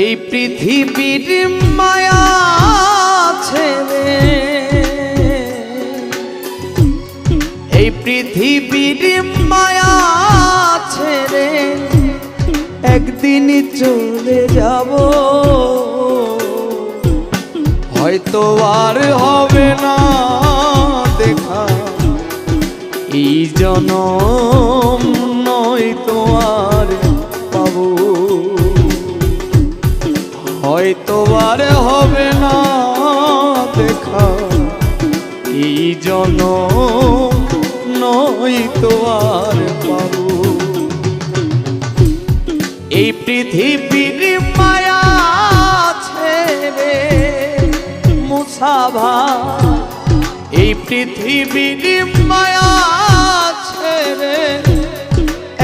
এই পৃথিবীর মায়া ছেড়ে, এই পৃথিবীর মায়া ছেড়ে একদিন চলে যাব, হয়তো আর হবে না দেখা এই জনম, নয়তো আর পাবো, হয়তো আর হবে না দেখা এই জনম, নয়তো আর পাবো। এই পৃথিবীর মায়া ছেড়ে মুসাভা, এই পৃথিবীর মায়া ছেড়ে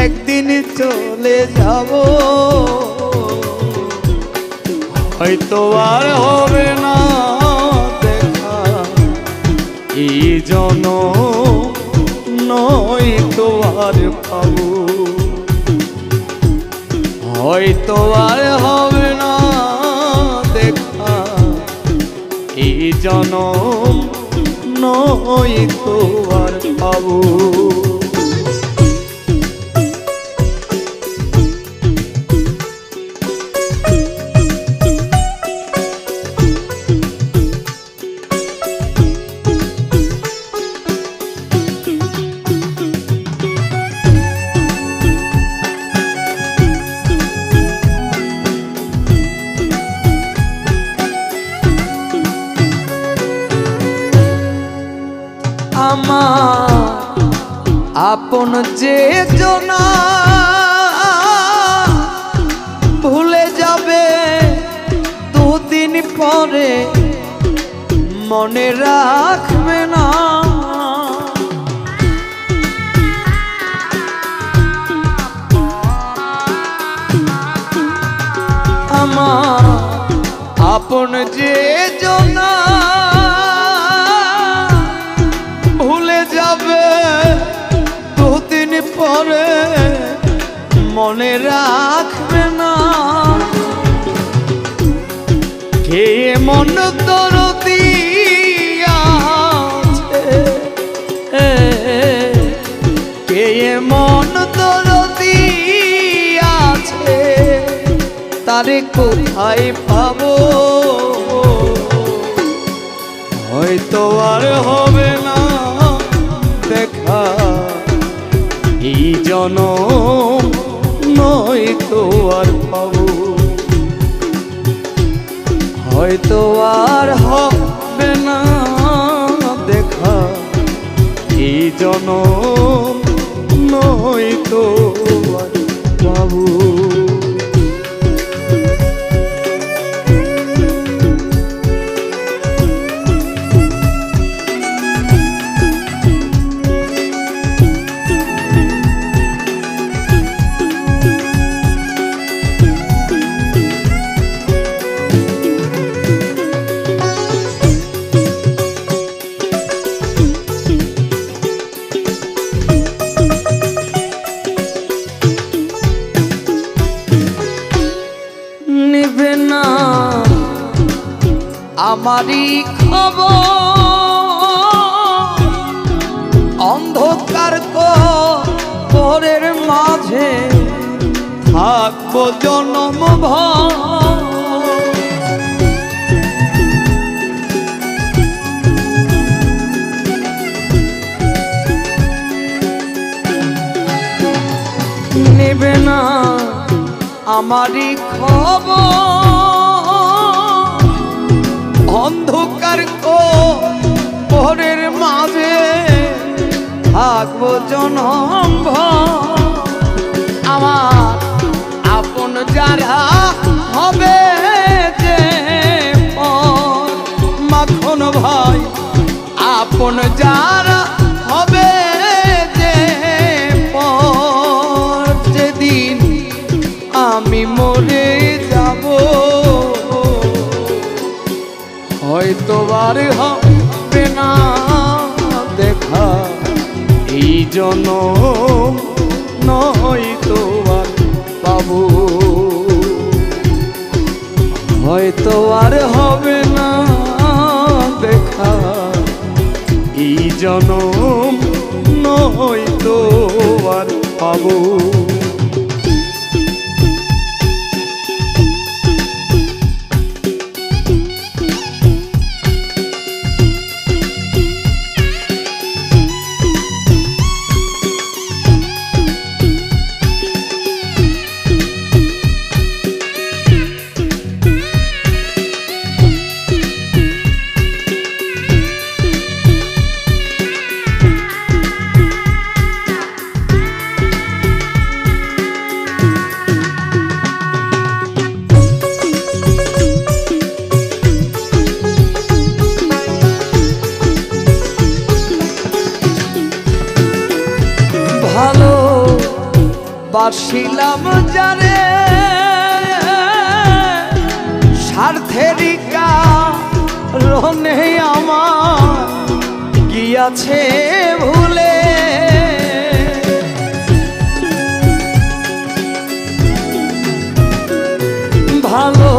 একদিন চলে যাব, হয়তো আর হবে না দেখা এই জনম, নয়তো আর পাবো, হয়তো আর হবে না দেখা এই জনম, নয়তো আর পাবো। আমার আপন যে জনা ভুলে যাবে দুদিন পরে, মনে রাখবে না আমার আপন যে জনা ভুলে যাবে দুদিন পরে, মনে রাখবে না কে মন দরদি আছে, কে মন দরদি আছে, তারে কোথায় পাবো, হয়তো আর হবে না দেখা এই জনম, নয়তো আর পাবো, হয়তো আর হবে না দেখা এই জনম, নয়তো আর পাবো। নিবে না আমারই খবর, অন্ধকার কবরের মাঝে থাকবো জনমভর, নিবে না আমারই খবর, অন্ধকার কবরের মাঝে থাকবো জনম ভর। আমার আপন যারা হবে যে পর, মাখন ভাই আপন যারা হবে যে পর, যেদিন আমি মরে যাব হয়তো আর হবে না দেখা এই জনম, নয়তো আর পাবো, হয়তো আর হবে না দেখা এই জনম, নয়তো আর পাবো। ভালো বাসিলাম জানে স্বার্থেরই কারণে আমার গিয়াছে ভুলে, ভালো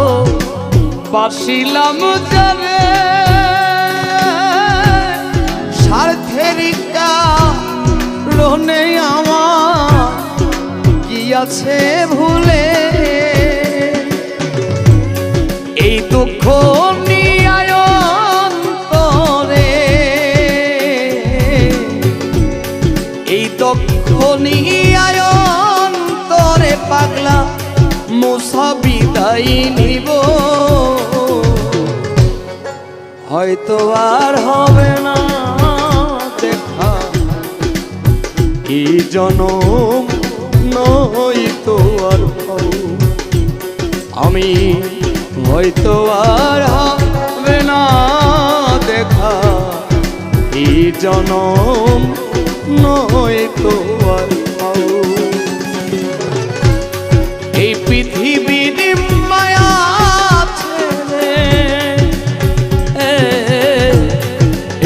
বাসিলাম জানে স্বার্থেরই কারণে আমার গিয়াছে ভুলে, এই দুঃখ নিয়ে অন্তরে, এই দুঃখ নিয়ে অন্তরে পাগলা মুসা বিদায় নিব, হয়তো আর হবে না দেখা এই জনম, নয়তো আর পাবো, আমি হয়তো আর হবে না দেখা এই জনম, নয়তো আর পাবো। এই পৃথিবীর মায়া ছেড়ে,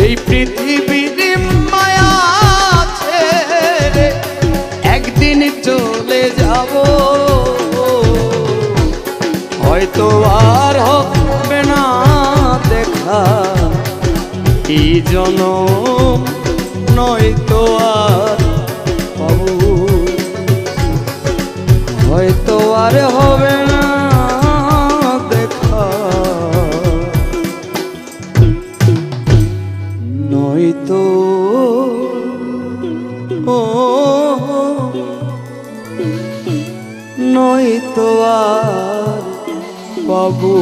এই পৃথিবীর মায়া ছেড়ে একদিন চলে যাব, হয়তো আর হবে না দেখা এই জনম, নয়তো আর পাবো, হয়তো আর হবে না দেখা নয়তো নয়তো আর পাবো।